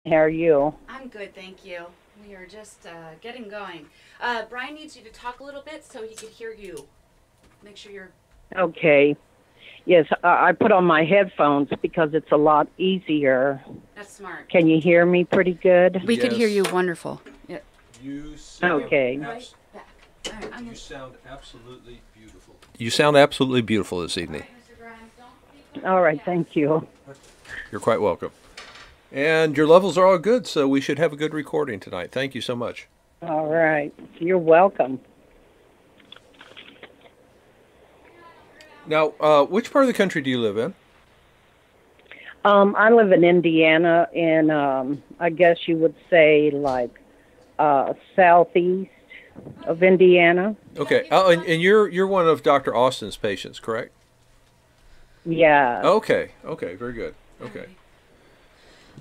How are you? I'm good, thank you. We are just getting going. Brian needs you to talk a little bit so he can hear you. Make sure you're. Okay. Yes, I put on my headphones because it's a lot easier. That's smart. Can you hear me pretty good? We could hear you Yes. wonderful. Yeah. You sound Okay. Right back. All right, you sound absolutely beautiful. You sound absolutely beautiful this evening. Mr. Grimes, don't All right, thank you. You're quite welcome. And your levels are all good, so we should have a good recording tonight. Thank you so much. All right. You're welcome. Now, which part of the country do you live in? I live in Indiana, in I guess you would say like southeast of Indiana. Okay. Oh, and you're one of Dr. Austin's patients, correct? Yeah. Okay. Okay. Very good. Okay.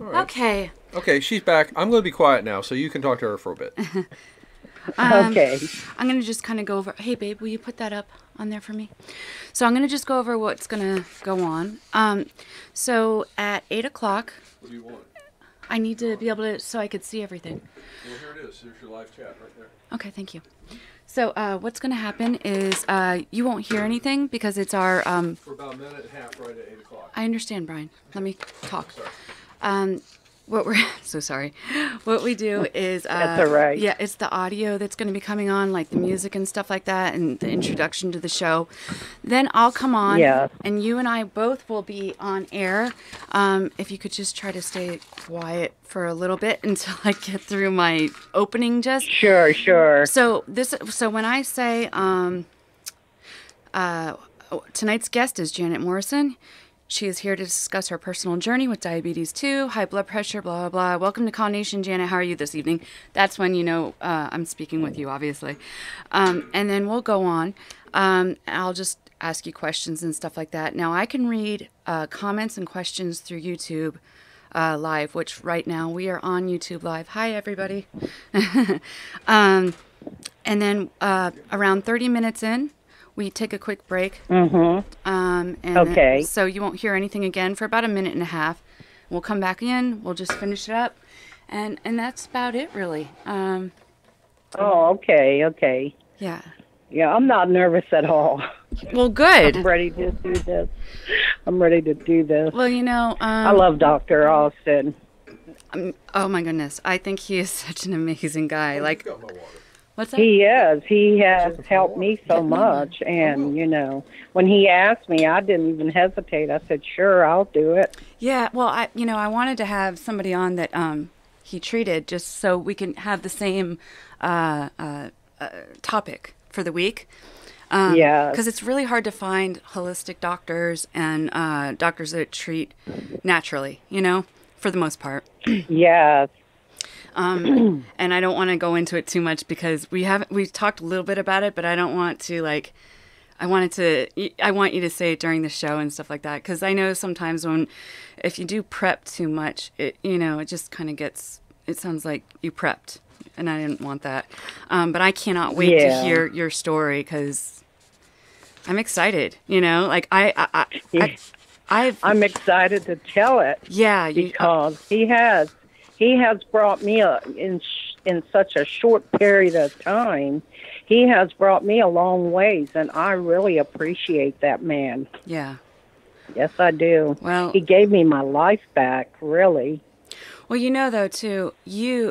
All right. Okay. Okay. She's back. I'm going to be quiet now, so you can talk to her for a bit. Okay. I'm going to just kind of go over. Hey, babe, will you put that up on there for me? So I'm going to just go over what's going to go on. So at 8 o'clock, What do you want? I need to be able to, so I could see everything. Well, here it is. Here's your live chat right there. Okay, thank you. So what's going to happen is you won't hear anything because it's our. For about a minute and a half, right at 8 o'clock. I understand, Brian. Let me talk. Sorry. What we're so sorry. What we do is That's all right. yeah, it's the audio that's going to be coming on, like the music and stuff like that, and the introduction to the show. Then I'll come on, Yeah. and you and I both will be on air. If you could just try to stay quiet for a little bit until I get through my opening, just. Sure, sure. So when I say tonight's guest is Janet Morrison. She is here to discuss her personal journey with diabetes 2, high blood pressure, blah, blah, blah. Welcome to Call Nation, Janet. How are you this evening? That's when you know I'm speaking with you, obviously. And then we'll go on. I'll just ask you questions and stuff like that. Now, I can read comments and questions through YouTube Live, which right now we are on YouTube Live. Hi, everybody. And then around 30 minutes in, we take a quick break. Mm-hmm. And Okay. so you won't hear anything again for about a minute and a half. We'll come back in. We'll just finish it up. And that's about it, really. Oh, okay, okay. Yeah. Yeah, I'm not nervous at all. Well, good. I'm ready to do this. I'm ready to do this. Well, you know. I love Dr. Austin. Oh, my goodness. I think he is such an amazing guy. Like, Got my water. what's that? He is. He has helped me so much. And, you know, when he asked me, I didn't even hesitate. I said, sure, I'll do it. Yeah, well, I wanted to have somebody on that he treated just so we can have the same topic for the week. Yeah. Because it's really hard to find holistic doctors and doctors that treat naturally, you know, for the most part. Yes. And I don't want to go into it too much because we've talked a little bit about it, but I don't want to I want you to say it during the show and stuff like that. Cause I know sometimes if you do prep too much, it just kind of it sounds like you prepped and I didn't want that. But I cannot wait to hear your story cause I'm excited, like I'm excited to tell it. Yeah. Because he has brought me in such a short period of time. He has brought me a long ways, and I really appreciate that man. Yeah. Yes, I do. Well, he gave me my life back, really. Well, though, too, he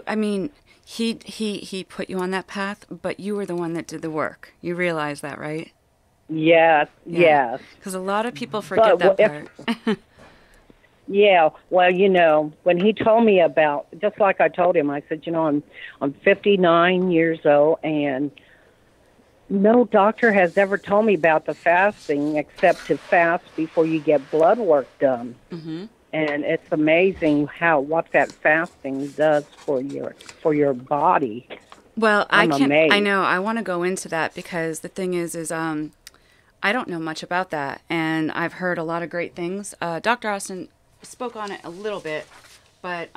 put you on that path, but you were the one that did the work. You realize that, right? Yes, yes. Because a lot of people forget that part. Yeah, well, when he told me about, just like I told him, I said, I'm 59 years old, and no doctor has ever told me about the fasting except to fast before you get blood work done. Mm-hmm. And it's amazing what that fasting does for your body. Well, amazed. I know. I want to go into that because the thing is I don't know much about that, and I've heard a lot of great things. Dr. Austin spoke on it a little bit, but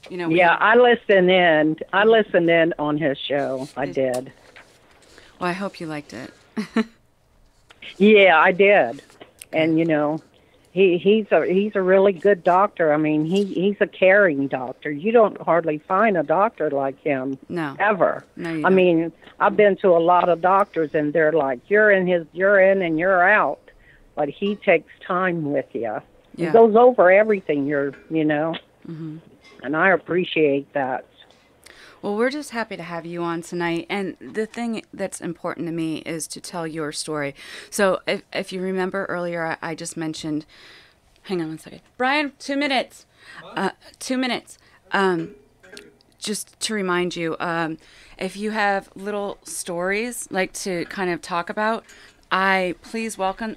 Yeah, I listened in. I listened in on his show. I did. Well, I hope you liked it. Yeah, I did. And he's a really good doctor. I mean, he's a caring doctor. You don't hardly find a doctor like him. No. Ever. No, you I don't. mean, I've been to a lot of doctors and they're like, you're in and you're out. But he takes time with you. Yeah. He goes over everything Mm-hmm. and I appreciate that. Well, we're just happy to have you on tonight. And the thing that's important to me is to tell your story. So if you remember earlier, I just mentioned, hang on one second. Brian, 2 minutes. 2 minutes. Just to remind you, if you have little stories like to kind of talk about, I welcome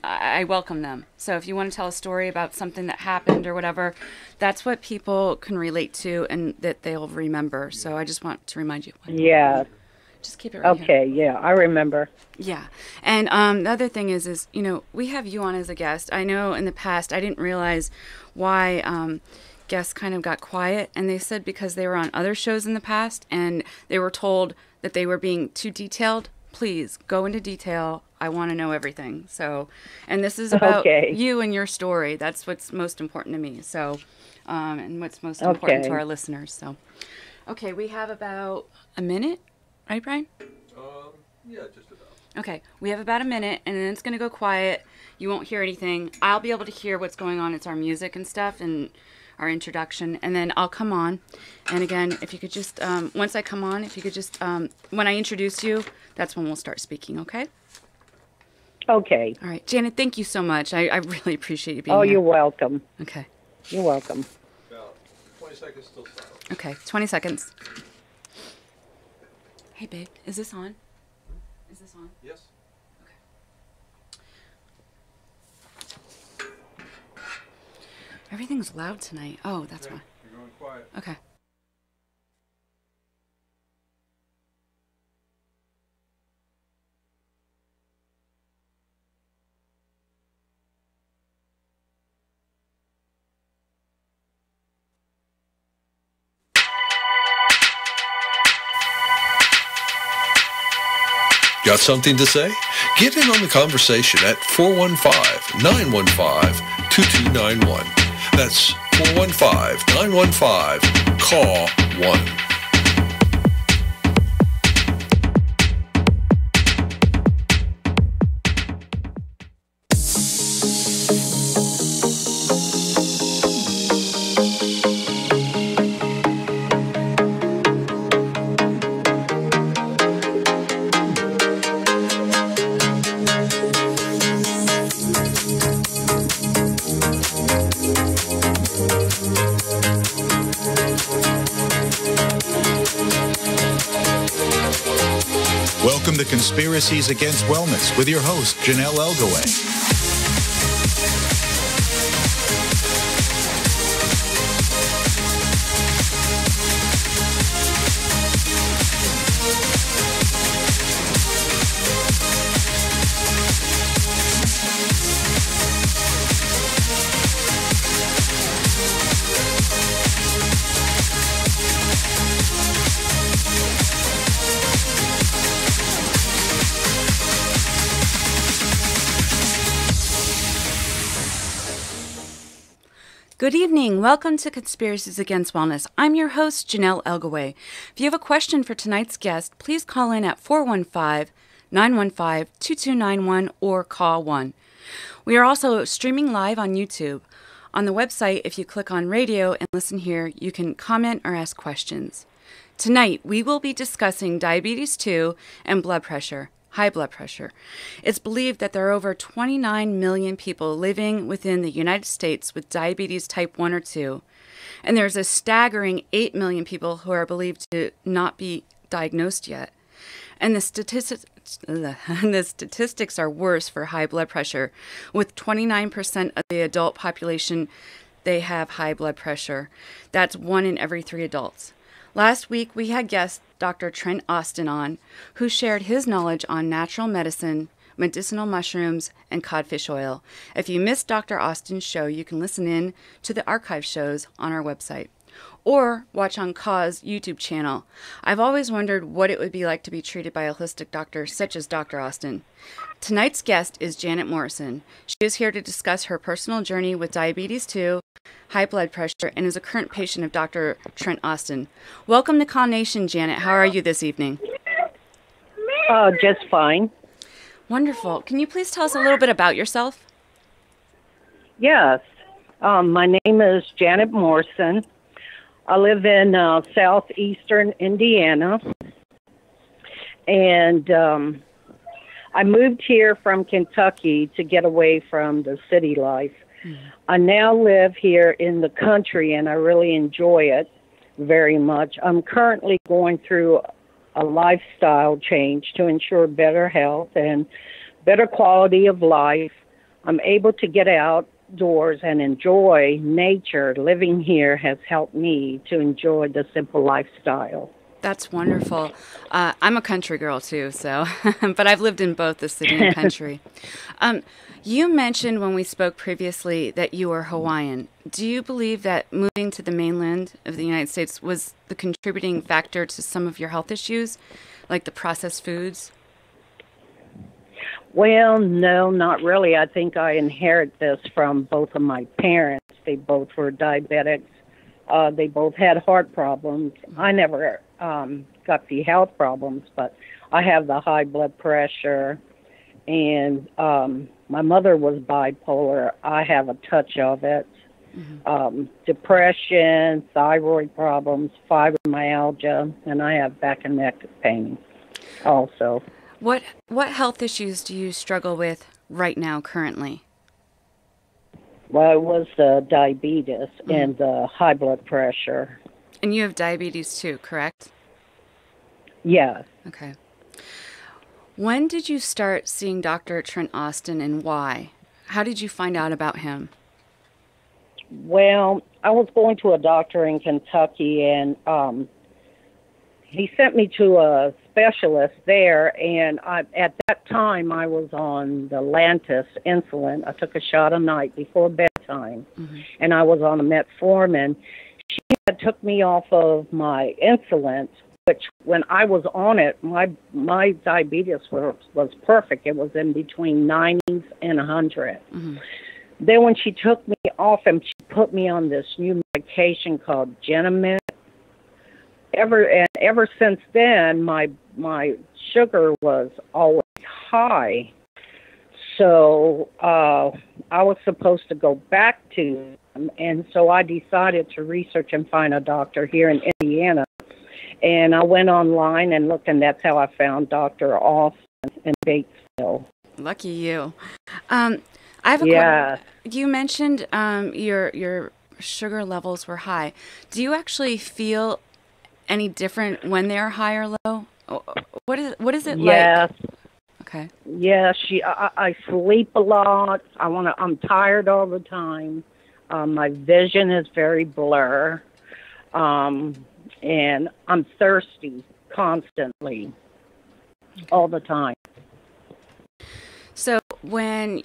them. So if you want to tell a story about something that happened or whatever, that's what people can relate to and that they'll remember. So I just want to remind you. Yeah. Just keep it right Okay, here. yeah, I remember. Yeah. And the other thing is, we have you on as a guest. I know in the past I didn't realize why guests kind of got quiet. And they said because they were on other shows in the past and they were told that they were being too detailed. Please go into detail. I want to know everything. So, and this is about you and your story. That's what's most important to me. So, and what's most important to our listeners. So, okay, we have about a minute, right, Brian? Yeah, just about. Okay, we have about a minute, and then it's going to go quiet. You won't hear anything. I'll be able to hear what's going on. It's our music and stuff, and our introduction, and then I'll come on. And again, if you could just, once I come on, if you could just, when I introduce you, that's when we'll start speaking, okay? Okay. All right. Janet, thank you so much. I really appreciate you being here. Oh, you're welcome. Okay. You're welcome. About 20 seconds still silent. Okay, 20 seconds. Hey, babe, is this on? Is this on? Yes. Okay. Everything's loud tonight. Oh, that's why. You're going quiet. Okay. Got something to say? Get in on the conversation at 415-915-2291. That's 415-915-CALL-1. Welcome to Conspiracies Against Wellness with your host, Janelle Elgaway. Good evening. Welcome to Conspiracies Against Wellness. I'm your host, Janelle Elgaway. If you have a question for tonight's guest, please call in at 415-915-2291 or call 1. We are also streaming live on YouTube. On the website, if you click on radio and listen here, you can comment or ask questions. Tonight, we will be discussing diabetes 2 and blood pressure. High blood pressure. It's believed that there are over 29 million people living within the United States with diabetes type 1 or 2, and there's a staggering 8 million people who are believed to not be diagnosed yet. And the statistics are worse for high blood pressure, with 29% of the adult population, they have high blood pressure. That's 1 in every 3 adults. Last week, we had guest Dr. Trent Austin on, who shared his knowledge on natural medicine, medicinal mushrooms, and codfish oil. If you missed Dr. Austin's show, you can listen in to the archive shows on our website. or watch on Kaw's YouTube channel. I've always wondered what it would be like to be treated by a holistic doctor such as Dr. Austin. Tonight's guest is Janet Morrison. She is here to discuss her personal journey with diabetes 2, high blood pressure, and is a current patient of Dr. Trent Austin. Welcome to Con Nation, Janet. How are you this evening? Just fine. Wonderful. Can you please tell us a little bit about yourself? Yes. My name is Janet Morrison. I live in southeastern Indiana. And I moved here from Kentucky to get away from the city life. I now live here in the country, and I really enjoy it very much. I'm currently going through a lifestyle change to ensure better health and better quality of life. I'm able to get outdoors and enjoy nature. Living here has helped me to enjoy the simple lifestyle. That's wonderful. I'm a country girl too, so but I've lived in both the city and country. You mentioned when we spoke previously that you were Hawaiian. Do you believe that moving to the mainland of the United States was the contributing factor to some of your health issues, like the processed foods? Well, no, not really. I think I inherit this from both of my parents. They both were diabetics. They both had heart problems. I never got the health problems, but I have the high blood pressure, and my mother was bipolar. I have a touch of it. Depression, thyroid problems, fibromyalgia, and I have back and neck pain also. What health issues do you struggle with right now currently? Well, it was diabetes and high blood pressure. And you have diabetes too, correct? Yes. Okay. When did you start seeing Dr. Trent Austin, and why? How did you find out about him? Well, I was going to a doctor in Kentucky, and he sent me to a specialist there, and at that time I was on the Lantus insulin. I took a shot a night before bedtime, and I was on a metformin. She had took me off of my insulin, which when I was on it, my diabetes was perfect. It was in between 90s and 100. Then when she took me off him, she put me on this new medication called Genamint. Ever since then, my sugar was always high. So I was supposed to go back to him, and so I decided to research and find a doctor here in Indiana. And I went online and looked, and that's how I found Dr. Austin in Batesville. Lucky you. I have a question. You mentioned your sugar levels were high. Do you actually feel any different when they're high or low? What is it like? Okay. Yeah, I sleep a lot. I'm tired all the time. My vision is very blur. And I'm thirsty constantly, all the time. So when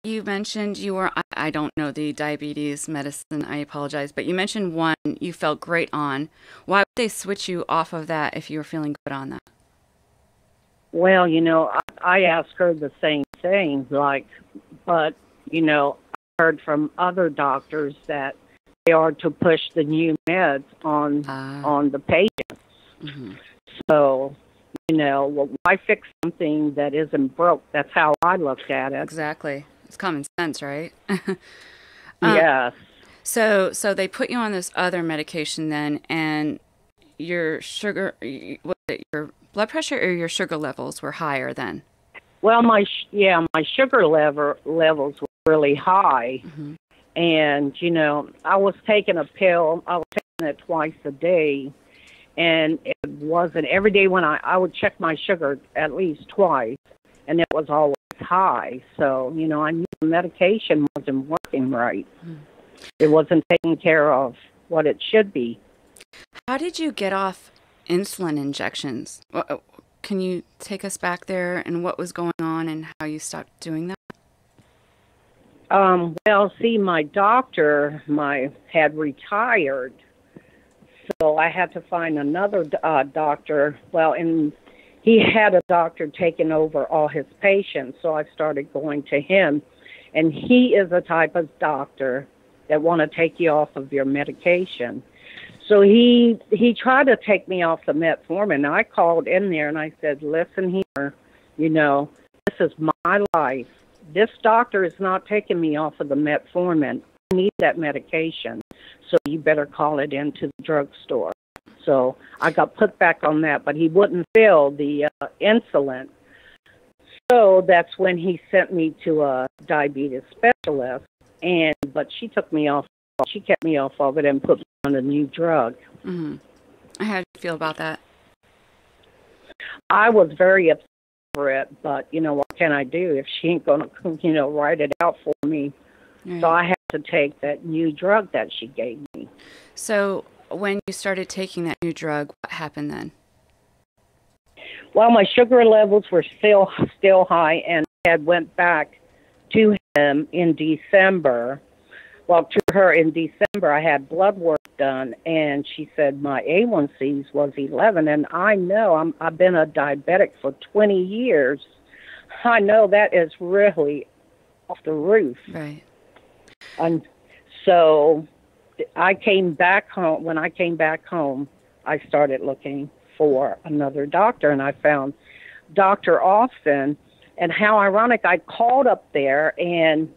you mentioned you were, I don't know the diabetes medicine, I apologize, but you mentioned one you felt great on. Why would they switch you off of that if you were feeling good on that? Well, I asked her the same thing, but, I heard from other doctors that they are to push the new meds on the patients. So, why fix something that isn't broke? That's how I looked at it. Exactly. It's common sense, right? Yes. So they put you on this other medication then, and your sugar, your blood pressure or your sugar levels were higher then? Well, my sugar levels were really high. And, I was taking a pill. I was taking it twice a day. And it wasn't every day when I would check my sugar at least twice, and it was always high. So, I knew the medication wasn't working right. It wasn't taking care of what it should be. How did you get off insulin injections? Can you take us back there and what was going on and how you stopped doing that? Well, see, my doctor had retired, so I had to find another doctor. Well, and he had a doctor taking over all his patients, so I started going to him. And he is a type of doctor that want to take you off of your medication. So he tried to take me off the metformin. I called in there and I said, listen here, this is my life. This doctor is not taking me off of the metformin. I need that medication. So you better call it into the drugstore. So I got put back on that, but he wouldn't fill the insulin. So that's when he sent me to a diabetes specialist. But she took me off. She kept me off of it and put me on a new drug. Mm-hmm. How did you feel about that? I was very upset over it, but what can I do if she ain't gonna, write it out for me? Right. So I had to take that new drug that she gave me. So when you started taking that new drug, what happened then? Well, my sugar levels were still high, and I had went back to him in December. Well, to her in December, I had blood work done, and she said my A1Cs was 11, and I know I've been a diabetic for 20 years. I know that is really off the roof. Right. And so I came back home. When I came back home, I started looking for another doctor, and I found Dr. Austin. And how ironic, I called up there, and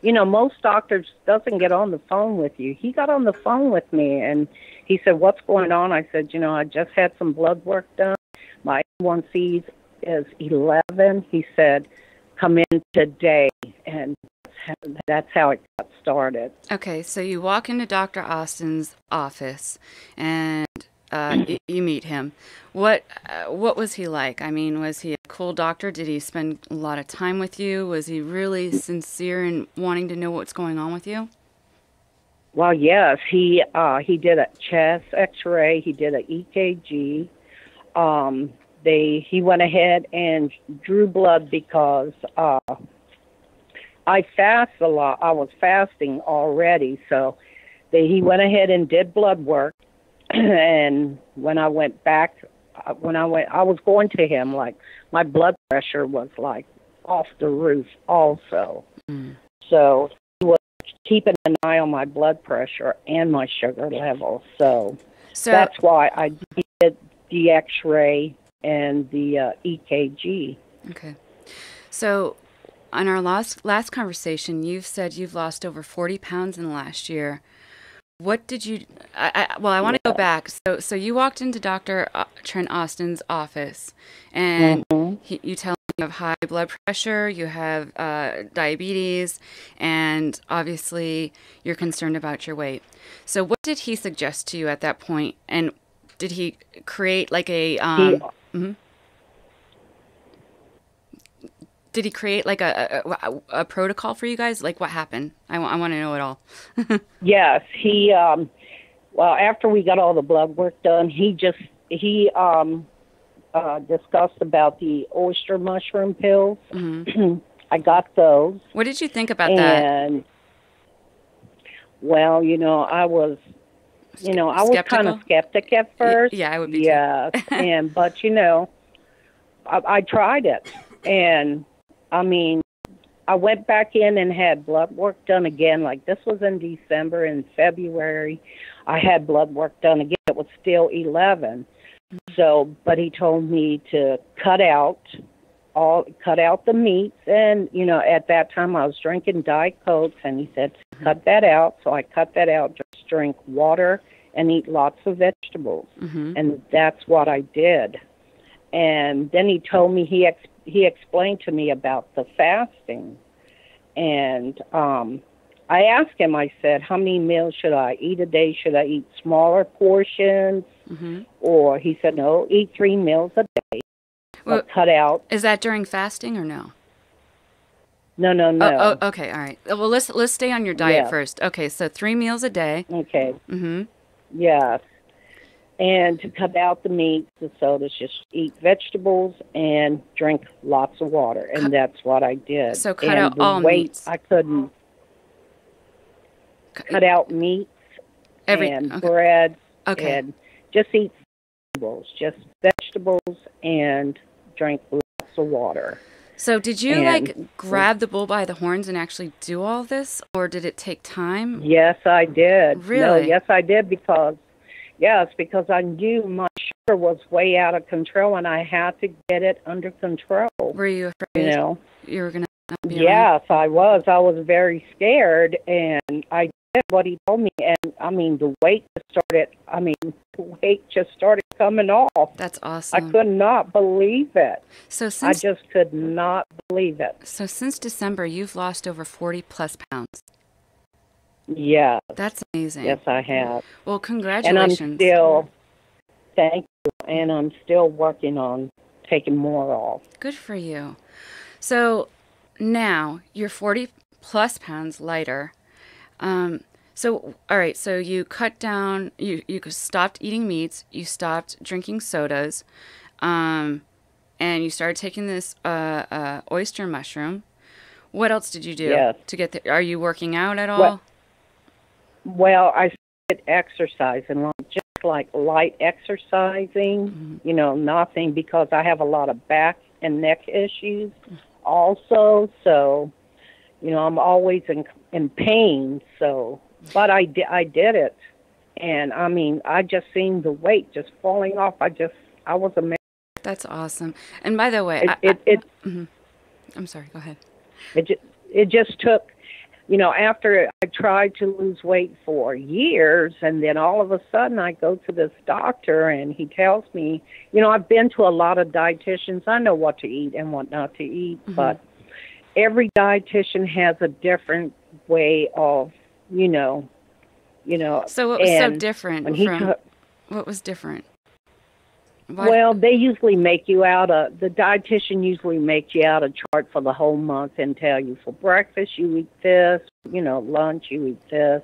most doctors doesn't get on the phone with you. He got on the phone with me, and he said, what's going on? I said, I just had some blood work done. My A1C is 11. He said, come in today, and that's how it got started. Okay, so you walk into Dr. Austin's office, and you meet him. What was he like? I mean, was he a cool doctor? Did he spend a lot of time with you? Was he really sincere in wanting to know what's going on with you? Well, yes. He did a chest X-ray. He did an EKG. He went ahead and drew blood because I fast a lot. I was fasting already, so he went ahead and did blood work. And when I went back, I was going to him, like, my blood pressure was, like, off the roof also. Mm. So he was keeping an eye on my blood pressure and my sugar level. So that's why I did the X-ray and the EKG. Okay. So on our last conversation, you've said you've lost over 40 pounds in the last year. What did you, I want to go back. So you walked into Dr. Trent Austin's office, and you tell him you have high blood pressure, you have diabetes, and obviously you're concerned about your weight. So what did he suggest to you at that point? And did he create like a, did he create like a protocol for you guys? Like what happened? I want to know it all. Yes, he. Well, after we got all the blood work done, he discussed about the oyster mushroom pills. Mm-hmm. I got those. What did you think about that? And well, I was, I was kind of skeptic at first. Yeah, I would be. Yeah, but I tried it, and I mean, I went back in and had blood work done again. Like, this was in December. In February, I had blood work done again. It was still 11. So, but he told me to cut out the meats. And, at that time I was drinking Diet Cokes, and he said, cut that out. So I cut that out, just drink water and eat lots of vegetables. Mm-hmm. And that's what I did. And then he told me, he explained to me about the fasting. And I asked him, I said, how many meals should I eat a day? Should I eat smaller portions? Mm-hmm. Or he said, no, eat 3 meals a day. Well, cut out. Is that during fasting or no? No. Oh, okay, all right. Well, let's stay on your diet first. Okay, so 3 meals a day. Okay. Mm-hmm. Yes. And to cut out the meats, the sodas, just eat vegetables and drink lots of water. And that's what I did. So cut out all meats. I couldn't cut out meats and bread Okay. And just eat just vegetables, and drink lots of water. So did you And like grab the bull by the horns and actually do all this, or did it take time? yes, I did. No, Really? yes, I did because I knew my sugar was way out of control, and I had to get it under control. Were you You afraid know. you were gonna not be around? Yes, I was. I was very scared, and I did what he told me. And I mean, the weight just started coming off. That's I awesome. could not believe it. So I since just could not believe it. so since December, you've lost over 40 plus pounds. Yeah, That's amazing. yes, I have. Well, And congratulations. thank you, and I'm still working on taking more off. Good for you. So now you're 40 plus pounds lighter. So, all right, so you cut down, you stopped eating meats, you stopped drinking sodas, and you started taking this oyster mushroom. What else did you do Yes. to get there? Are you working out at all? Well, I started exercising, just like light exercising, nothing, because I have a lot of back and neck issues also. So, I'm always in pain. So, but I did it. And I mean, I just seen the weight just falling off. I was amazed. That's awesome. And by the way, I'm sorry, go ahead. It just took, after I tried to lose weight for years, and then all of a sudden I go to this doctor and he tells me, I've been to a lot of dietitians. I know what to eat and what not to eat, but every dietitian has a different way of, So what was so and different when he from, what was different? Why- Well, they usually the dietitian usually makes you out a chart for the whole month and tell you for breakfast you eat this, lunch you eat this,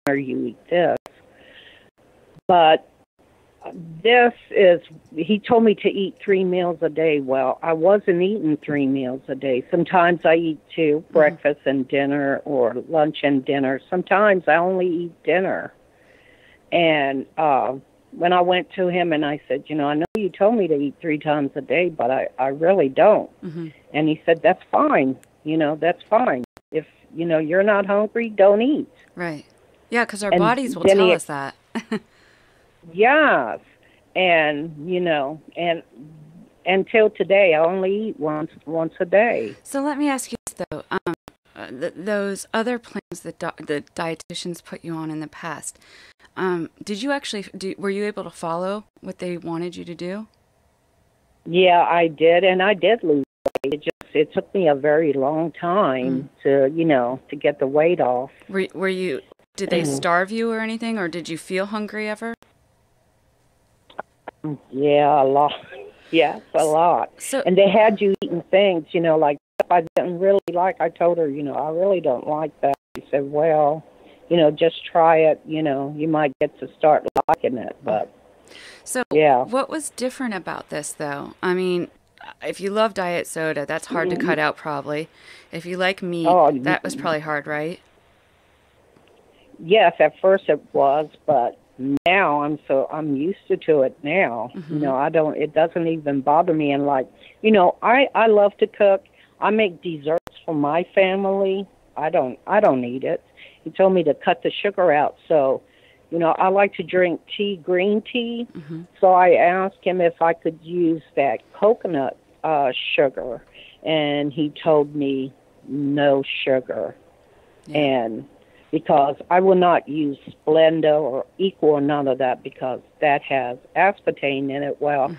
dinner you eat this. But he told me to eat 3 meals a day. Well, I wasn't eating 3 meals a day. Sometimes I eat 2, breakfast and dinner, or lunch and dinner. Sometimes I only eat dinner. And, when I went to him and I said, I know you told me to eat 3 times a day, but I really don't. And he said, that's fine. That's fine. If, you're not hungry, don't eat. Right. Yeah, because our And bodies will then tell he- us that. Yes. And, and until today, I only eat once a day. So let me ask you this, though. Those other plans that the dietitians put you on in the past, did you actually were you able to follow what they wanted you to do? Yeah, I did, and I did lose weight. It took me a very long time to get the weight off. Were you? Did they starve you or anything, or did you feel hungry ever? Yeah, a lot. Yes, a lot. So, And they had you eating things, like stuff I didn't really like. I told her, I really don't like that. She said, well, just try it. You might get to start liking it. But so yeah. What was different about this, though? I mean, if you love diet soda, that's hard to cut out, probably. If you like meat, that was probably hard, right? Yes, at first it was, but now I'm used to it now. It doesn't even bother me. And I love to cook. I make desserts for my family. I don't eat it. He told me to cut the sugar out. So, I like to drink green tea. So I asked him if I could use that coconut sugar, and he told me no sugar. Yeah. And because I will not use Splenda or Equal or none of that, because that has aspartame in it. Well,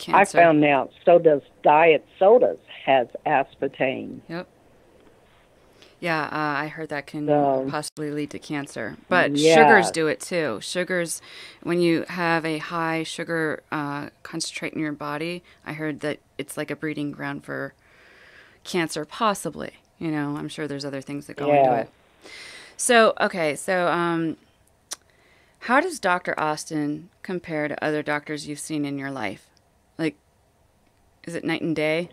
I found out so does diet sodas has aspartame. Yep. Yeah, I heard that can possibly lead to cancer. But Yeah. sugars do it too. Sugars, when you have a high sugar concentrate in your body, I heard that it's like a breeding ground for cancer, possibly. I'm sure there's other things that go into it. So, okay, how does Dr. Austin compare to other doctors you've seen in your life? Like, is it night and day?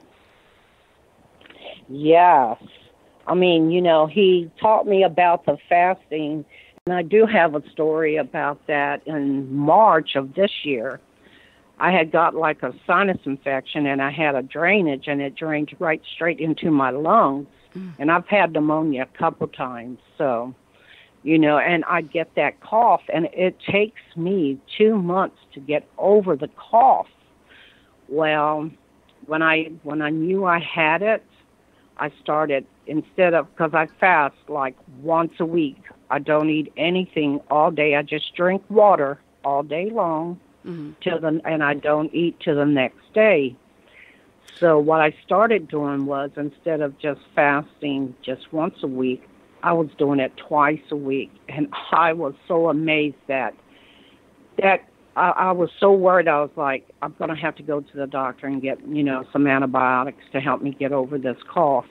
Yes. I mean, he taught me about the fasting I do have a story about that. In March of this year, I had got like a sinus infection, and I had a drainage, and it drained right straight into my lungs. And I've had pneumonia a couple times, so, and I get that cough, and it takes me 2 months to get over the cough. Well, when I knew I had it, I started, because I fast like once a week. I don't eat anything all day. I just drink water all day long, and I don't eat till the next day. So what I started doing was, instead of just fasting just once a week, I was doing it twice a week. And I was so amazed that I was so worried. I was like, I'm going to have to go to the doctor and get, some antibiotics to help me get over this cough.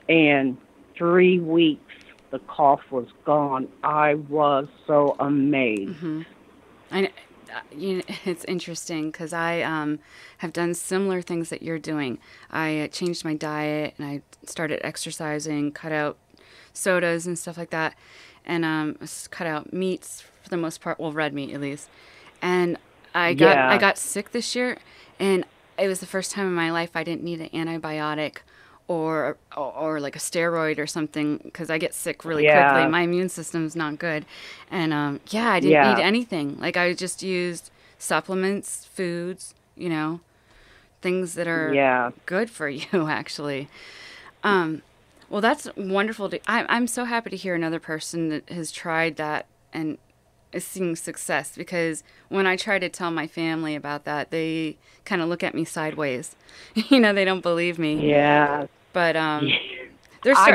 And 3 weeks, the cough was gone. I was so amazed. It's interesting because I have done similar things that you're doing. I changed my diet and I started exercising, cut out sodas and stuff like that, and cut out meats for the most part, well, red meat at least. And I got sick this year, and it was the first time in my life I didn't need an antibiotic or like a steroid or something, because I get sick really quickly. My immune system's not good. And I didn't need anything. Like, I just used supplements, foods, things that are good for you, actually. Well, that's wonderful. I'm so happy to hear another person that has tried that and is seeing success, because when I try to tell my family about that, they kind of look at me sideways. They don't believe me. Yeah. But I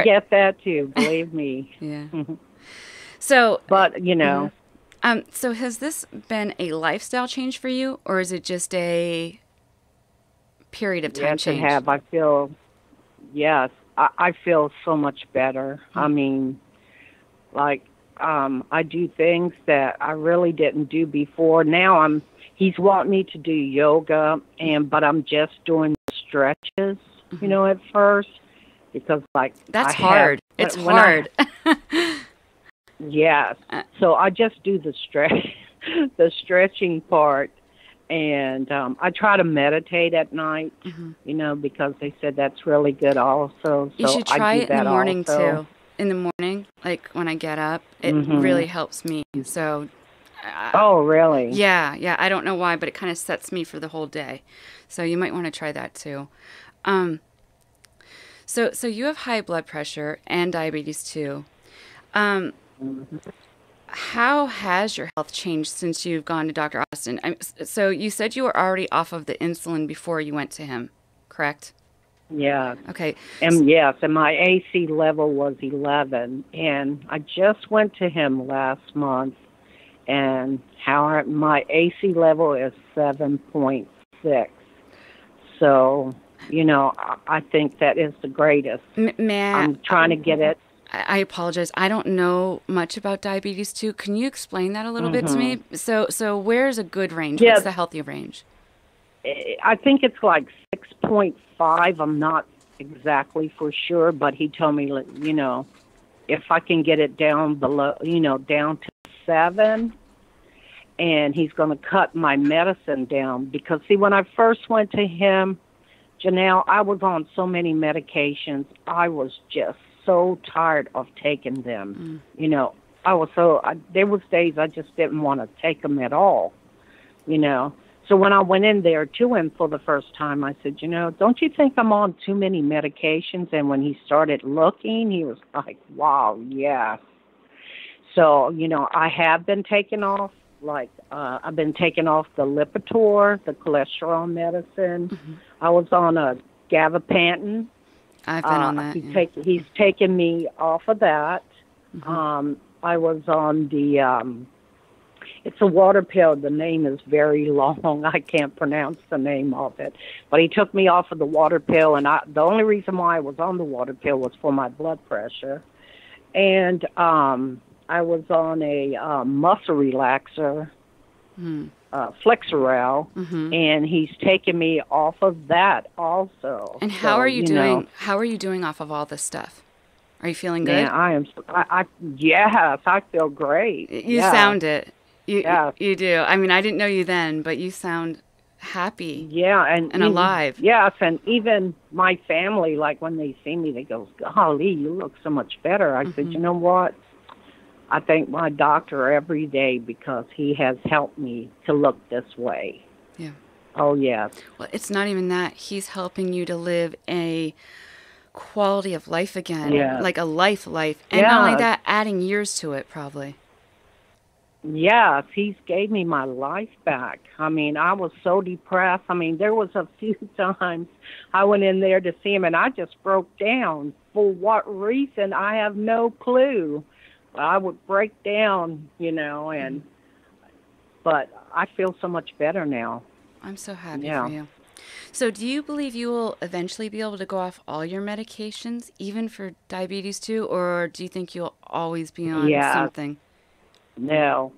get that too, believe me. Yeah. So, but so has this been a lifestyle change for you, or is it just a period of time change? Yes, it have. I feel so much better. I mean, like, I do things that I really didn't do before. Now he's wanting me to do yoga, but I'm just doing stretches, at first, because that's hard. It's hard. Yes. So I just do the stretching part, and I try to meditate at night, because they said that's really good also. You should try it in the morning too. In the morning, like when I get up, it really helps me. So. Oh, really? Yeah. I don't know why, but it kind of sets me for the whole day. So you might want to try that too. So you have high blood pressure and diabetes too. How has your health changed since you've gone to Dr. Austin? So you said you were already off of the insulin before you went to him, correct? Yeah. Okay. And yes, and my AC level was 11, and I just went to him last month, and my AC level is 7.6. So, I think that is the greatest. I'm trying to get it. I apologize. I don't know much about diabetes too. Can you explain that a little bit to me? So where's a good range? Yeah. What's the healthy range? I think it's like 6.5. I'm not exactly for sure, but he told me, if I can get it down below, down to 7, and he's going to cut my medicine down. Because, see, when I first went to him, Janelle, I was on so many medications. I was just so tired of taking them. I was there was days I just didn't want to take them at all, So when I went in there to him for the first time, I said, don't you think I'm on too many medications? And when he started looking, he was like, wow, yeah. So, I have been taking off, I've been taking off the Lipitor, the cholesterol medicine. I was on a gabapentin. I've been on that. He's taken me off of that. I was on the... it's a water pill. The name is very long. I can't pronounce the name of it. But he took me off of the water pill, and the only reason why I was on the water pill was for my blood pressure. And I was on a muscle relaxer, Flexeril, and he's taken me off of that also. And how are you doing? How are you doing off of all this stuff? Are you feeling good? Man, yes, I feel great. You Yeah. sound it. Yeah. You do. I mean, I didn't know you then, but you sound happy. Yeah, and alive. Yes, and even my family, like when they see me, they go, "Golly, you look so much better." I said, "You know what? I thank my doctor every day because he has helped me to look this way." Yeah. Oh, yes. Well, it's not even that. He's helping you to live a quality of life again, Yeah. like a life, and not only Yeah. that, adding years to it, probably. Yes, he's gave me my life back. I mean, I was so depressed. I mean, there was a few times I went in there to see him and I just broke down. For what reason, I have no clue. I would break down, but I feel so much better now. I'm so happy Yeah. for you. So do you believe you will eventually be able to go off all your medications, even for diabetes too, or do you think you'll always be on Yeah. something? No,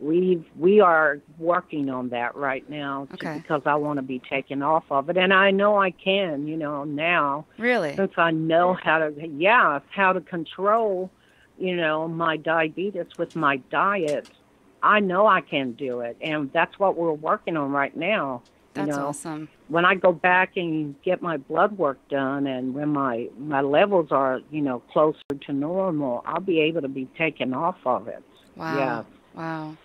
we are working on that right now Okay. because I want to be taken off of it, and I know I can, now. Really? Since I know how to control, my diabetes with my diet, I know I can do it, and that's what we're working on right now. That's awesome. When I go back and get my blood work done, and when my levels are, closer to normal, I'll be able to be taken off of it. Wow. Yeah. Wow.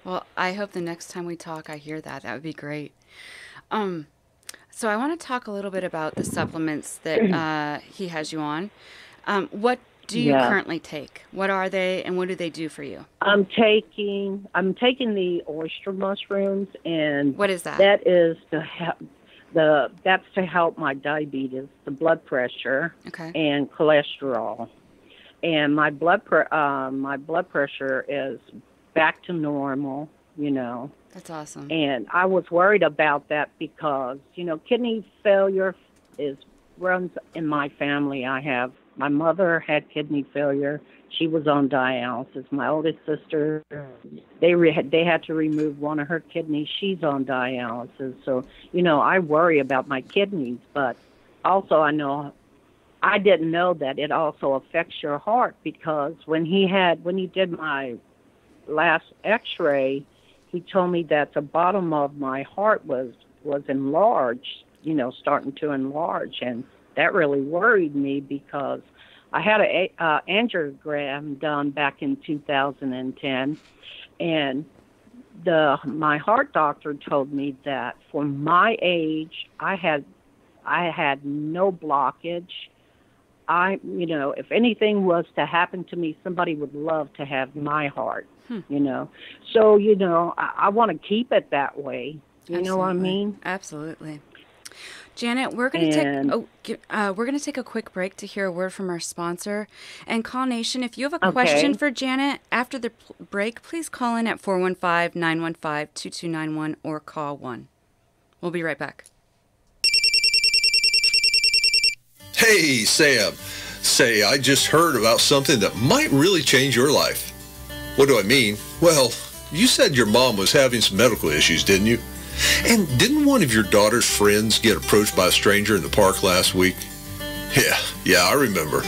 Well, I hope the next time we talk, I hear that. That would be great. So I want to talk a little bit about the supplements that he has you on. What do you currently take? What are they, and what do they do for you? I'm taking the oyster mushrooms, and what is that? That is that's to help my diabetes, the blood pressure, and cholesterol. And my blood pressure is back to normal, That's awesome. And I was worried about that because, kidney failure runs in my family. My mother had kidney failure. She was on dialysis. My oldest sister, they had to remove one of her kidneys. She's on dialysis. So, I worry about my kidneys, but also I didn't know that it also affects your heart because when he did my last x-ray, he told me that the bottom of my heart was enlarged, starting to enlarge, and that really worried me because I had an angiogram done back in 2010, and my heart doctor told me that for my age, I had no blockage. If anything was to happen to me, somebody would love to have my heart, So, I want to keep it that way. You know what I mean? Absolutely. Janet, we're going to take a quick break to hear a word from our sponsor. And Call Nation, if you have a question for Janet after the break, please call in at 415-915-2291 or call 1. We'll be right back. Hey, Sam. Say, I just heard about something that might really change your life. What do I mean? Well, you said your mom was having some medical issues, didn't you? And didn't one of your daughter's friends get approached by a stranger in the park last week? Yeah, I remember.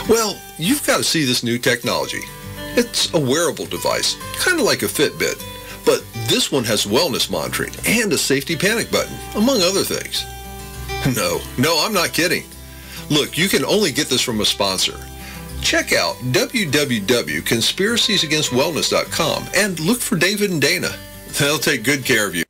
Well, you've got to see this new technology. It's a wearable device, kind of like a Fitbit, but this one has wellness monitoring and a safety panic button, among other things. No, I'm not kidding. Look, you can only get this from a sponsor. Check out www.conspiraciesagainstwellness.com and look for David and Dana. They'll take good care of you.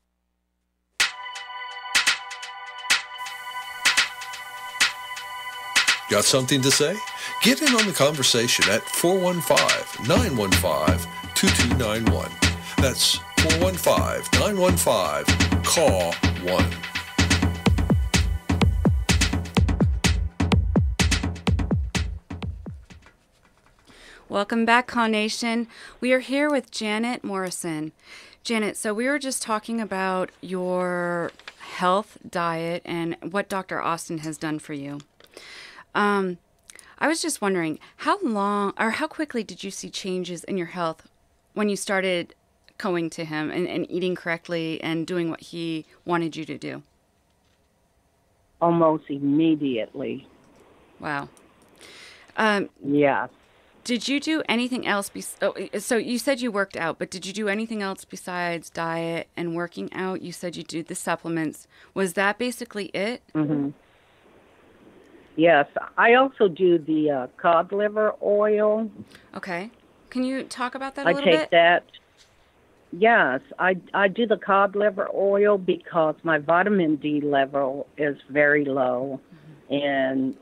Got something to say? Get in on the conversation at 415-915-2291. That's 415-915-CALL-1. Welcome back, Call Nation. We are here with Janet Morrison. Janet, so we were just talking about your health, diet, and what Dr. Austin has done for you. I was just wondering, how quickly did you see changes in your health when you started going to him and eating correctly and doing what he wanted you to do? Almost immediately. Wow. Yes. Did you do anything else? So you said you worked out, but did you do anything else besides diet and working out? You said you did the supplements. Was that basically it? Hmm. Yes. I also do the cod liver oil. Okay. Can you talk about that a I little take bit? that. Yes, I do the cod liver oil because my vitamin D level is very low, and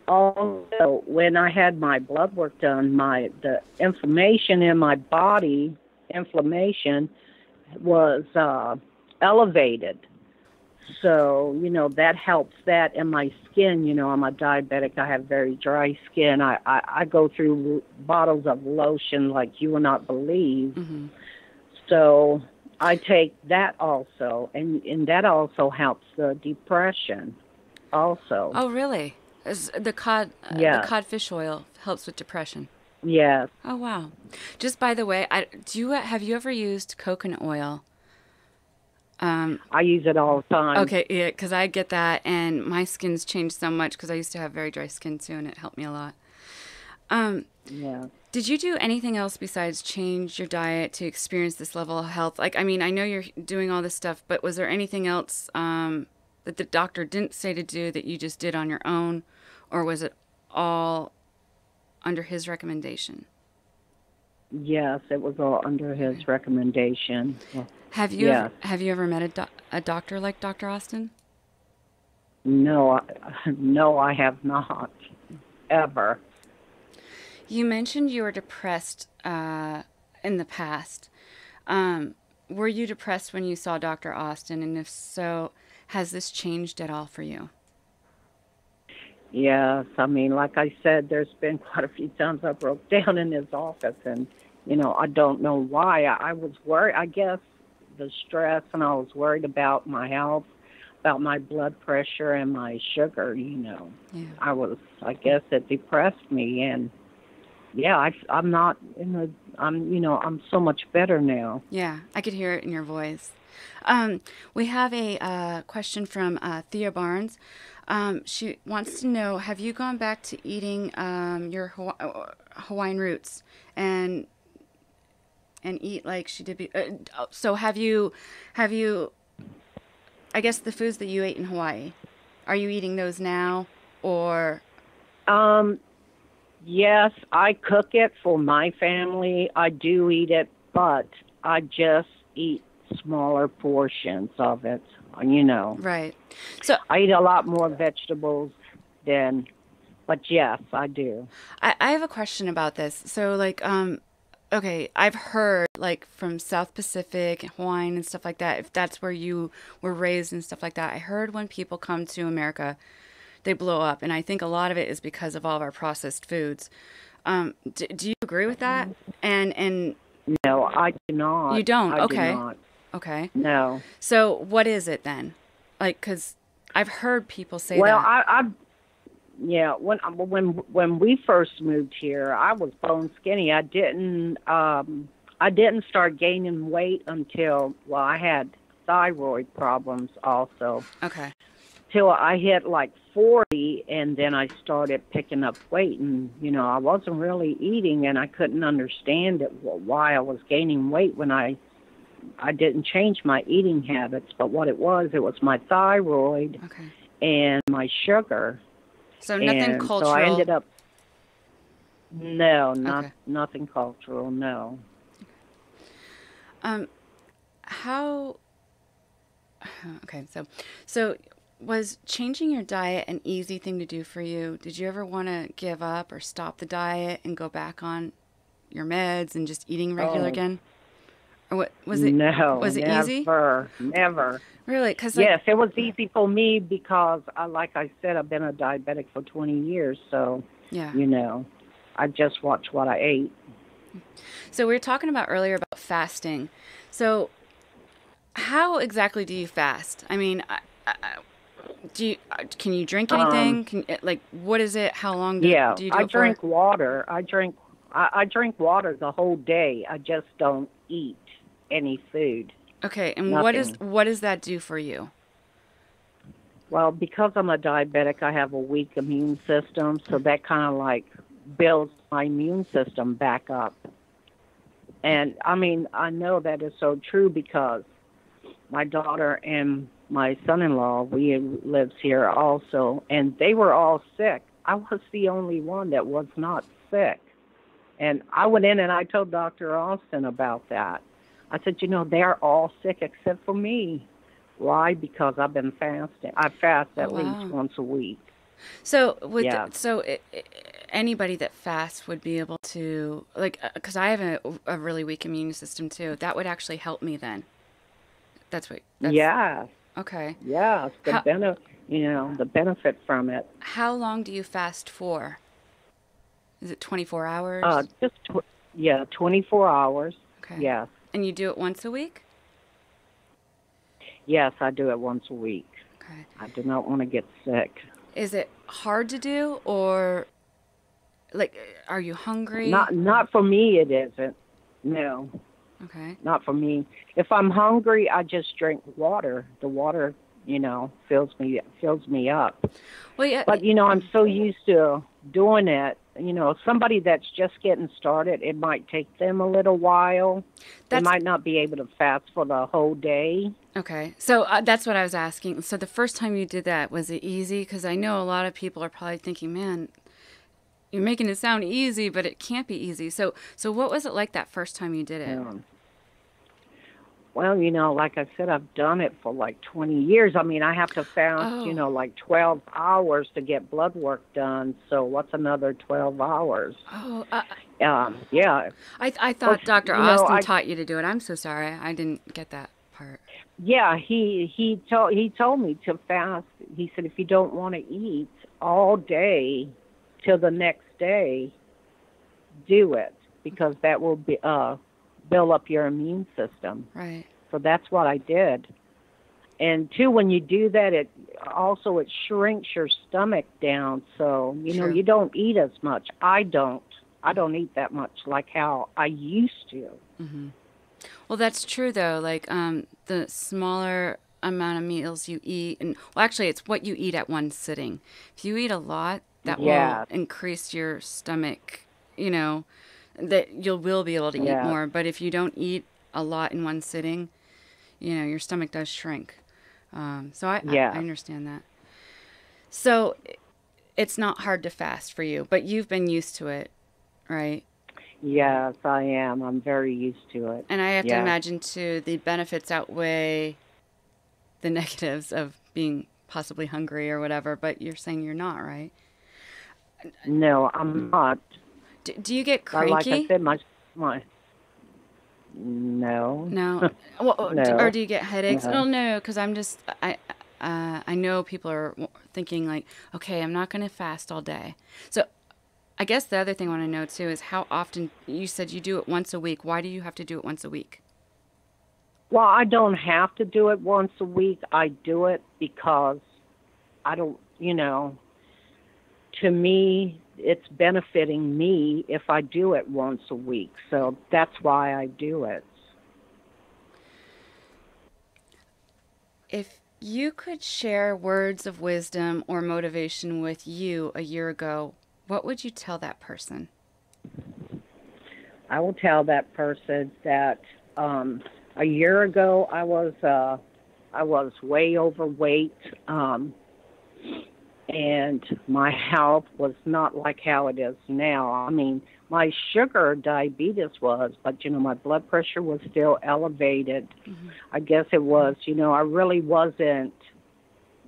also when I had my blood work done, the inflammation in my body, inflammation was elevated. So, that helps that in my skin. I'm a diabetic. I have very dry skin. I go through bottles of lotion like you will not believe. Mm-hmm. So I take that also, and that also helps the depression also. Oh, really? The Yes, codfish oil helps with depression. yes. Oh, wow. Just by the way, have you ever used coconut oil? I use it all the time. Okay, yeah, because I get that, and my skin's changed so much because I used to have very dry skin too, and it helped me a lot. Yeah. Did you do anything else besides change your diet to experience this level of health? Like, I mean, I know you're doing all this stuff, but was there anything else that the doctor didn't say to do that you just did on your own, or was it all under his recommendation? Yes, it was all under his recommendation. Well, yes. Have you ever met a doctor like Dr. Austin? No, no, I have not ever. You mentioned you were depressed in the past. Were you depressed when you saw Dr. Austin? And if so, has this changed at all for you? Yes, I mean, like I said, there's been quite a few times I broke down in his office, and I don't know why. I was worried. I guess the stress, and I was worried about my health, about my blood pressure and my sugar. Yeah. I guess it depressed me, and yeah, I'm not I'm so much better now. Yeah, I could hear it in your voice. We have a question from Thea Barnes. She wants to know, have you gone back to eating your Hawaiian roots and eat like she did? So have you, I guess the foods that you ate in Hawaii, are you eating those now or? Yes, I cook it for my family. I do eat it, but I just eat smaller portions of it, Right. So I eat a lot more vegetables but yes, I do. I have a question about this. So like, okay, I've heard like from South Pacific, Hawaiian and stuff like that, if that's where you were raised and stuff like that, I heard when people come to America, they blow up. And I think a lot of it is because of all of our processed foods. Do you agree with that? And No, I do not. you don't? I Okay. do not. Okay. No. So what is it then? Like, because I've heard people say Well, that. yeah, when we first moved here, I was bone skinny. I didn't start gaining weight until, I had thyroid problems also. Okay. Till I hit like 40, and then I started picking up weight, and I wasn't really eating, and I couldn't understand why I was gaining weight when I didn't change my eating habits. But what it was my thyroid Okay. and my sugar. So nothing And cultural. So I ended up Okay. nothing cultural. No. How? Okay. So was changing your diet an easy thing to do for you? Did you ever want to give up or stop the diet and go back on your meds and just eating regular again? Or what was it? No, Was it easy? Never. Really? Because Yes, it was easy for me because, like I said, I've been a diabetic for 20 years. So, yeah. I just watched what I ate. So we were talking about earlier about fasting. So how exactly do you fast? I mean, can you drink anything? What is it? How long do you do it for? I drink water. I drink water the whole day. I just don't eat any food. Okay, and Nothing. what does that do for you? Well, because I'm a diabetic, I have a weak immune system, so that kind of like builds my immune system back up. And I mean, I know that is so true because my daughter and my son-in-law, we lives here also, and they were all sick. I was the only one that was not sick. And I went in and I told Dr. Austin about that. I said, they're all sick except for me. Why? Because I've been fasting. I fast at least once a week. So anybody that fasts would be able to, like, because I have a really weak immune system too. That would actually help me then. That's. Yeah. Okay. Yeah. The benefit from it. How long do you fast for? Is it 24 hours? 24 hours. Okay. Yes. And you do it once a week? Yes, I do it once a week. Okay. I do not want to get sick. Is it hard to do, or like, are you hungry? Not for me. It isn't. No. Okay. Not for me. If I'm hungry, I just drink water. The water, fills me up. Well, yeah. But I'm so used to doing it. Somebody that's just getting started, it might take them a little while. They might not be able to fast for the whole day. Okay. So that's what I was asking. So the first time you did that, was it easy? Because I know a lot of people are probably thinking, man, you're making it sound easy, but it can't be easy. So what was it like that first time you did it? Well, like I said, I've done it for like 20 years. I mean, I have to fast, like 12 hours to get blood work done. So what's another 12 hours? Oh, yeah. I thought Dr. Austin taught you to do it. I'm so sorry. I didn't get that part. Yeah, he told me to fast. He said, if you don't want to eat all day till the next day, do it, because that will be build up your immune system. Right. So that's what I did. And too, when you do that, it shrinks your stomach down. So you don't eat as much. I don't eat that much like how I used to. Mm-hmm. Well, that's true though. Like the smaller amount of meals you eat, and actually, it's what you eat at one sitting. If you eat a lot, that will increase your stomach. That you will be able to eat more. But if you don't eat a lot in one sitting, your stomach does shrink. So I understand that. So it's not hard to fast for you, but you've been used to it, right? Yes, I am. I'm very used to it. And I have to imagine, too, the benefits outweigh the negatives of being possibly hungry or whatever, but you're saying you're not, right? No, I'm not. Do you get cranky? Like I said, my no. No. Well, no. Or do you get headaches? No. No, because I know people are thinking like, okay, I'm not going to fast all day. So I guess the other thing I want to know too is how often. You said you do it once a week. Why do you have to do it once a week? Well, I don't have to do it once a week. I do it because I don't, to me, it's benefiting me if I do it once a week. So that's why I do it. If you could share words of wisdom or motivation with you a year ago, what would you tell that person? I will tell that person that a year ago I was way overweight. And my health was not like how it is now. I mean, my sugar diabetes was, but, my blood pressure was still elevated. Mm-hmm. I guess it was, I really wasn't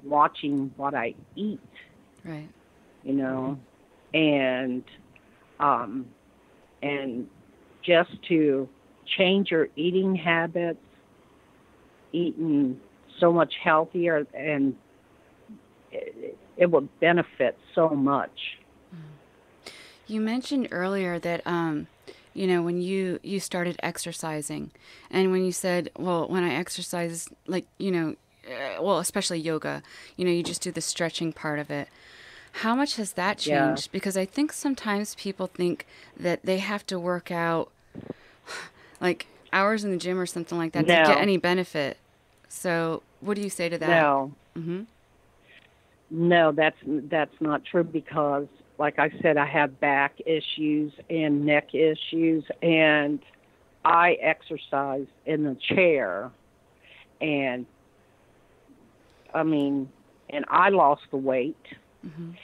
watching what I eat. Right. And just to change your eating habits, eating so much healthier, and it will benefit so much. You mentioned earlier that, when you started exercising, and when you said, well, when I exercise, like, especially yoga, you just do the stretching part of it. How much has that changed? Yeah. Because I think sometimes people think that they have to work out like hours in the gym or something like that to get any benefit. So what do you say to that? No. Mm-hmm. No, that's not true because, like I said, I have back issues and neck issues, and I exercise in the chair, and I mean, and I lost the weight,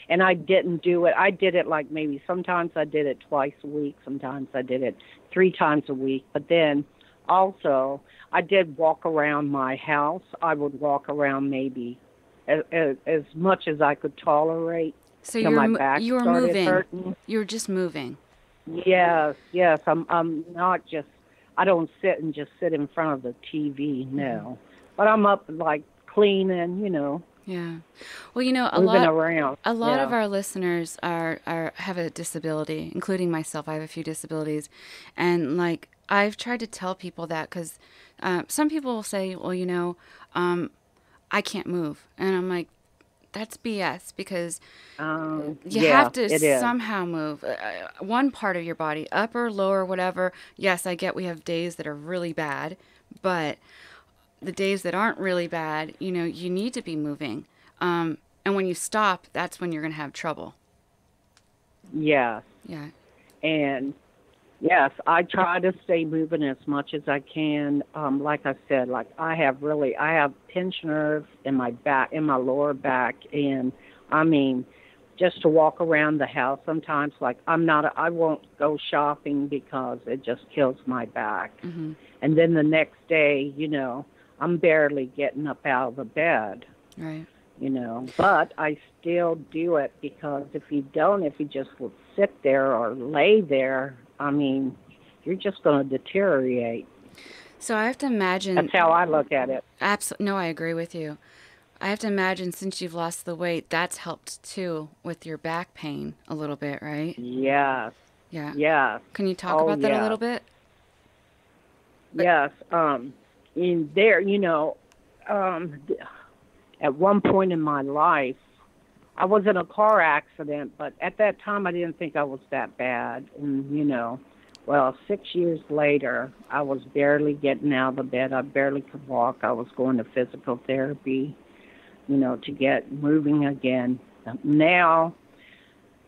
and I didn't do it. I did it like maybe sometimes I did it twice a week, sometimes I did it 3 times a week, but then also I did walk around my house. I would walk around maybe as much as I could tolerate So till my back you were started moving. hurting. You were just moving. Yes, yes. I'm not just. I don't sit in front of the TV. No, but I'm up like cleaning. Yeah. Well, Moving around. a lot Yeah. of our listeners have a disability, including myself. I have a few disabilities, and like I've tried to tell people that because some people will say, well, I can't move, and I'm like, that's BS because you Yeah, have to it is. somehow move one part of your body, upper, lower, whatever. Yes, I get we have days that are really bad, but the days that aren't really bad, you need to be moving. And when you stop, that's when you're going to have trouble. Yes, Yeah. and yes, I try to stay moving as much as I can. Like I said, like I have pinched nerve in my back, in my lower back, and I mean, just to walk around the house sometimes, like I won't go shopping because it just kills my back. Hmm. And then the next day, I'm barely getting up out of the bed, Right. but I still do it because if you just would sit there or lay there, I mean, you're just going to deteriorate. So I have to imagine. That's how I look at it. No, I agree with you. I have to imagine since you've lost the weight, that's helped too with your back pain a little bit, right? Yes, Yeah. yes. Can you talk Oh, about that a yeah. little bit? Yes. In there, at one point in my life, I was in a car accident, but at that time I didn't think I was that bad. And, well, 6 years later, I was barely getting out of the bed. I barely could walk. I was going to physical therapy, to get moving again. Now,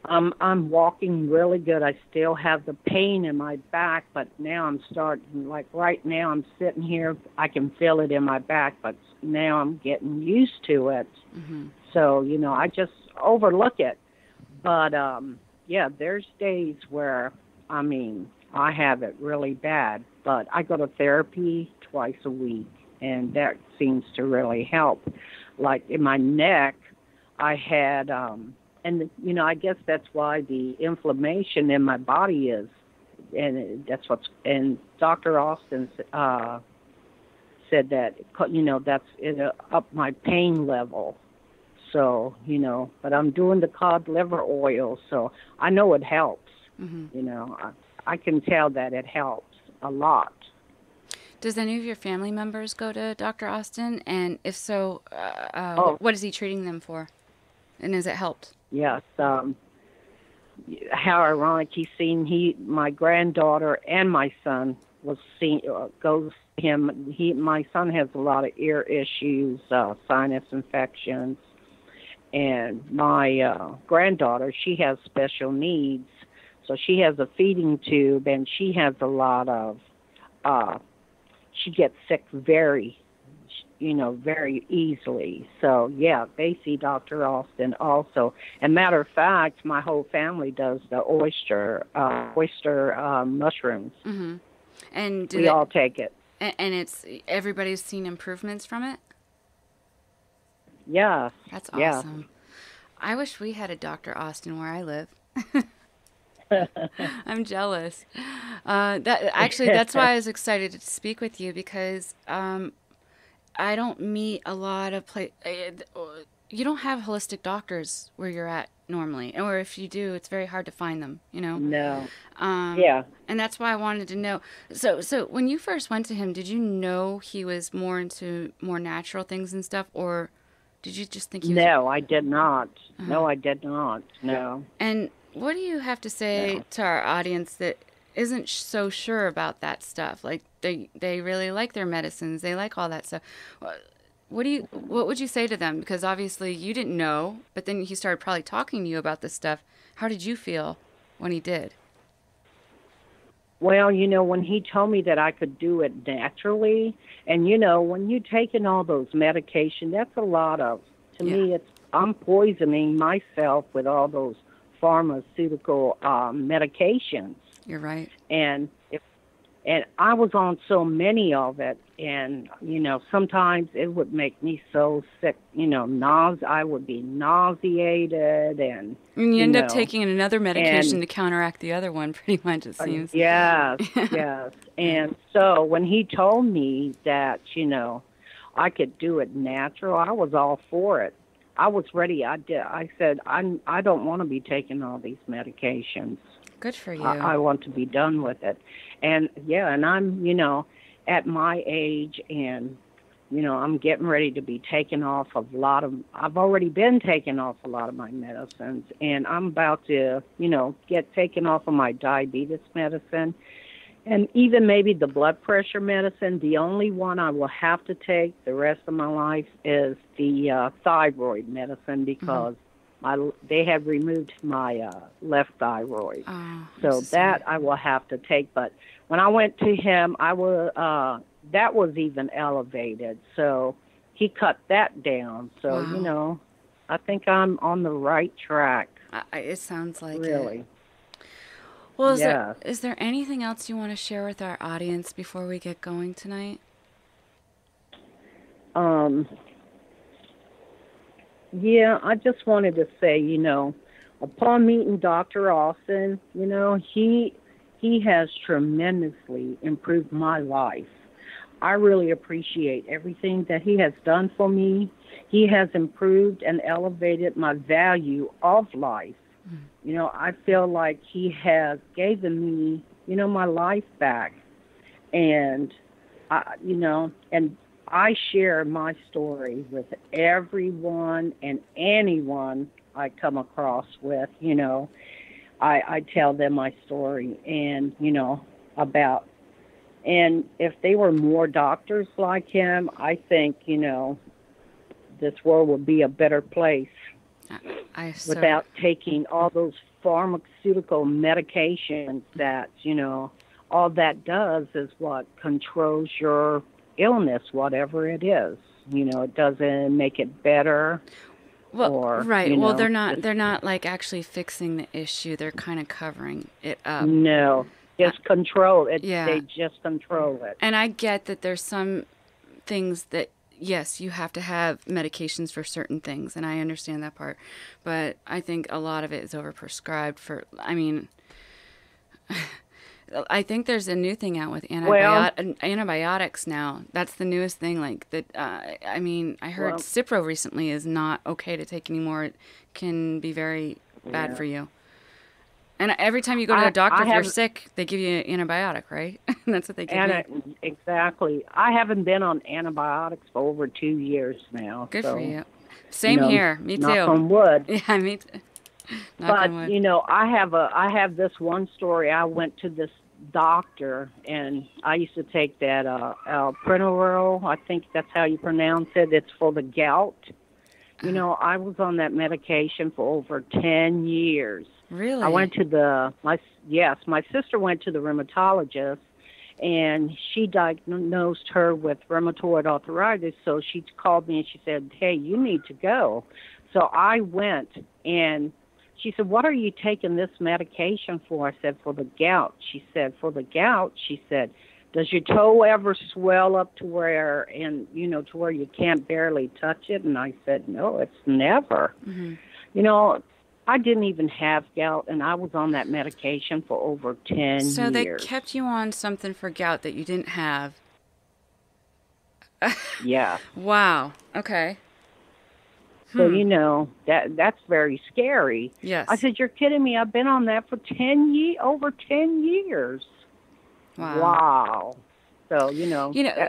I'm walking really good. I still have the pain in my back, but now I'm starting, like right now I'm sitting here, I can feel it in my back, but now I'm getting used to it. Hmm. So, I just overlook it. But, yeah, there's days where, I mean, I have it really bad, but I go to therapy twice a week, and that seems to really help. Like in my neck, I had, and, I guess that's why the inflammation in my body is, and and Dr. Austin said that, that's it up my pain level. So, but I'm doing the cod liver oil, so I know it helps. Hmm. I can tell that it helps a lot. Does any of your family members go to Dr. Austin? And if so, Oh. what is he treating them for? And has it helped? Yes. How ironic. My granddaughter and my son goes to him. My son has a lot of ear issues, sinus infections, and my granddaughter, she has special needs, so she has a feeding tube, and she has a lot of. She gets sick very easily. So, yeah, they see Dr. Austin also. And matter of fact, my whole family does the oyster mushrooms. Hmm. And We all take it. and everybody's seen improvements from it? Yes. That's yes. awesome. I wish we had a Dr. Austin where I live. I'm jealous. That's why I was excited to speak with you because I don't meet a lot of you don't have holistic doctors where you're at normally, or if you do, it's very hard to find them. No. Yeah. And that's why I wanted to know. So when you first went to him, did you know he was more into more natural things and stuff, or did you just think he was? No, I did not. No, I did not. No. And what do you have to say to our audience that isn't so sure about that stuff? Like they really like their medicines, they like all that stuff. what would you say to them? Because obviously you didn't know, but then he started probably talking to you about this stuff. How did you feel when he did? Well, when he told me that I could do it naturally, and when you're taking all those medications, that's a lot of, to me, I'm poisoning myself with all those pharmaceutical medications. You're right. And I was on so many of it, and sometimes it would make me so sick. I would be nauseated, and you end up taking another medication to counteract the other one. Pretty much, it seems. Yes, yes. And so when he told me that I could do it natural, I was all for it. I was ready. I said I don't want to be taking all these medications. Good for you. I want to be done with it. And and I'm, at my age, and, I'm getting ready to be taken off I've already been taken off a lot of my medicines, and I'm about to, get taken off of my diabetes medicine, and even maybe the blood pressure medicine. The only one I will have to take the rest of my life is the thyroid medicine, because they have removed my left thyroid. So that I will have to take. But when I went to him, that was even elevated. So he cut that down. So, I think I'm on the right track. It sounds like really. It. Well, is there anything else you want to share with our audience before we get going tonight? Yeah, I just wanted to say, upon meeting Dr. Austin, he has tremendously improved my life. I really appreciate everything that he has done for me. He has improved and elevated my value of life. I feel like he has given me, my life back. And, and I share my story with everyone and anyone I come across with. I tell them my story, and, and if they were more doctors like him, I think, this world would be a better place without taking all those pharmaceutical medications that, all that does is what controls your illness, whatever it is. It doesn't make it better. Well, right. Well, they're not like actually fixing the issue. They're kind of covering it up. No, just control it. Yeah. They just control it. And I get that there's some things that, yes, you have to have medications for certain things, and I understand that part. But I think a lot of it is overprescribed I think there's a new thing out with antibiotics now. That's the newest thing. Like that. I heard Cipro recently is not okay to take anymore. It can be very bad for you. And every time you go to a doctor if you're sick, they give you an antibiotic, right? That's what they give you. Exactly. I haven't been on antibiotics for over 2 years now. Good for you. Same here. Me too. Knock on wood. Yeah, me too. But I have this one story. I went to this doctor, and I used to take that Alpranolol. I think that's how you pronounce it. It's for the gout. I was on that medication for over 10 years. Really? I went to my sister went to the rheumatologist, and she diagnosed her with rheumatoid arthritis. So she called me and she said, "Hey, you need to go." So I went, and she said, "What are you taking this medication for?" I said, "For the gout." She said, "For the gout," she said, "does your toe ever swell up to where, to where you can't barely touch it?" And I said, "No, it's never." Mm-hmm. I didn't even have gout, and I was on that medication for over 10 years. So they kept you on something for gout that you didn't have. Yeah. Wow. Okay. So, that's very scary. Yes. I said, "You're kidding me. I've been on that for over 10 years. Wow. So,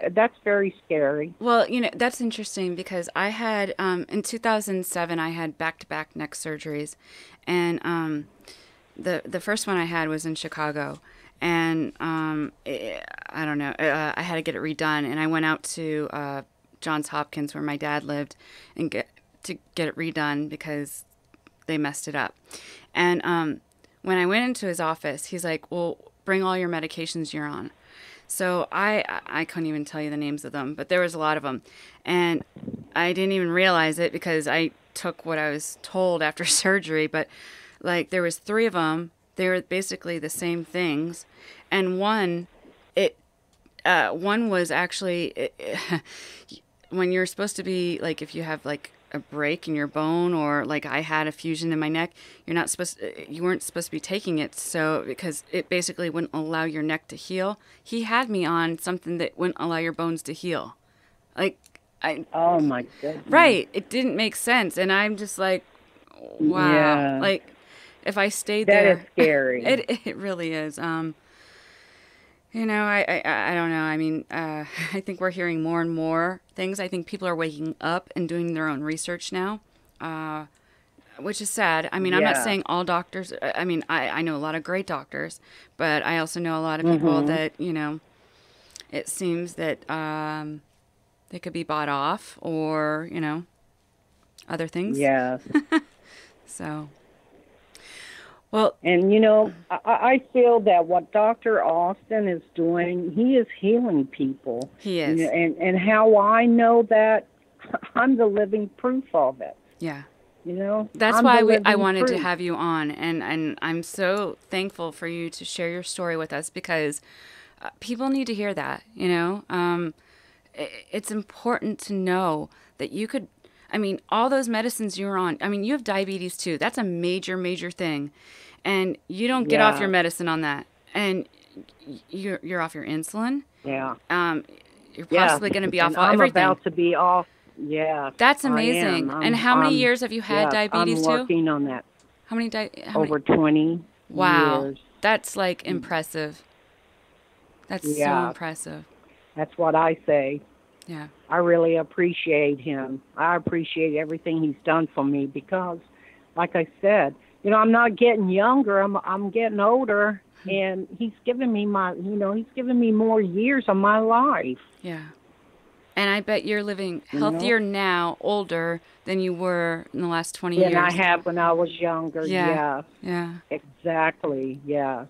that's very scary. Well, that's interesting because I had, in 2007, I had back-to-back neck surgeries. And the first one I had was in Chicago. And I don't know, I had to get it redone. And I went out to Johns Hopkins, where my dad lived, and get it redone because they messed it up. And when I went into his office, he's like, well, bring all your medications you're on. So I couldn't even tell you the names of them, but there was a lot of them. And I didn't even realize it because I took what I was told after surgery. But like there was 3 of them. They were basically the same things. And one was actually when you're supposed to be like, if you have like a break in your bone, or like I had a fusion in my neck, you weren't supposed to be taking it, so because it basically wouldn't allow your neck to heal. He had me on something that wouldn't allow your bones to heal. Like oh my goodness. Right, it didn't make sense, and I'm just like, wow. Yeah. Like if I stayed that there, is scary. It really is. You know, I don't know. I mean, I think we're hearing more and more things. I think people are waking up and doing their own research now, which is sad. I mean, I'm not saying all doctors. I mean, I know a lot of great doctors, but I also know a lot of people that, you know, it seems that they could be bought off or, you know, other things. Yes. So... Well, and you know, I feel that what Dr. Austin is doing, he is healing people. He is. And how I know that, I'm the living proof of it. Yeah. You know? That's why I wanted to have you on, and I'm so thankful for you to share your story with us, because people need to hear that, you know? It's important to know that you could... I mean, all those medicines you're on, I mean, you have diabetes too. That's a major, major thing. And you don't get off your medicine on that. And you're off your insulin. Yeah. You're possibly going to be off everything. I'm about to be off. Yeah. That's amazing. And how many years have you had diabetes too? I'm working on that. How many? Over 20 Wow. years. That's like impressive. That's so impressive. That's what I say. Yeah. I really appreciate him. I appreciate everything he's done for me because, like I said, you know, I'm not getting younger. I'm getting older, and he's giving me he's giving me more years of my life. Yeah. And I bet you're living healthier now, older, than you were in the last 20 years. Than I have when I was younger. Yeah. Exactly. Yeah.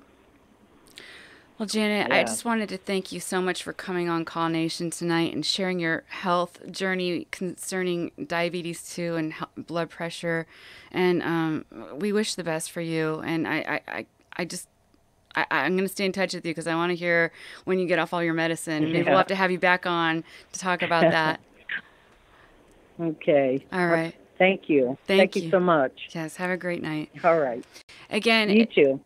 Well, Janet, I just wanted to thank you so much for coming on Call Nation tonight and sharing your health journey concerning diabetes 2 and blood pressure. And we wish the best for you. And I'm going to stay in touch with you because I want to hear when you get off all your medicine. Maybe we'll have to have you back on to talk about that. Okay. All right. Thank you. Thank you so much. Yes, have a great night. All right. Again, you too.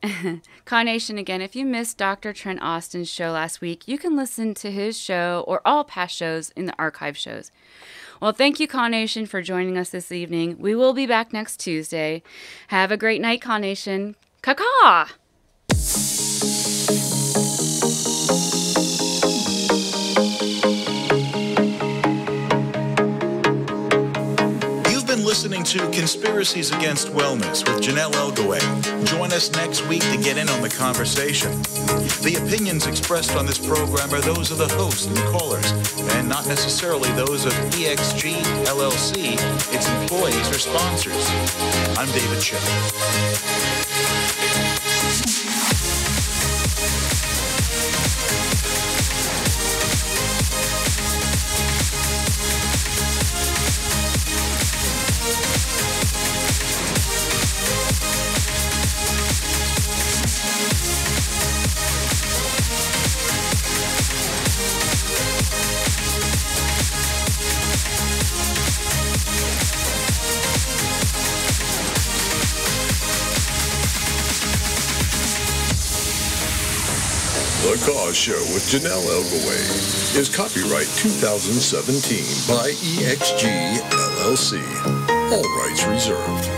Con Nation, again, if you missed Dr. Trent Austin's show last week, you can listen to his show or all past shows in the archive shows. Well, thank you, Con Nation, for joining us this evening. We will be back next Tuesday. Have a great night, Con Nation. Caw-caw! Listening to Conspiracies Against Wellness with Janelle Elgaway. Join us next week to get in on the conversation. The opinions expressed on this program are those of the host and callers, and not necessarily those of EXG, LLC, its employees, or sponsors. I'm David Chipp. The Cause Show with Janelle Elgaway is copyright 2017 by EXG LLC. All rights reserved.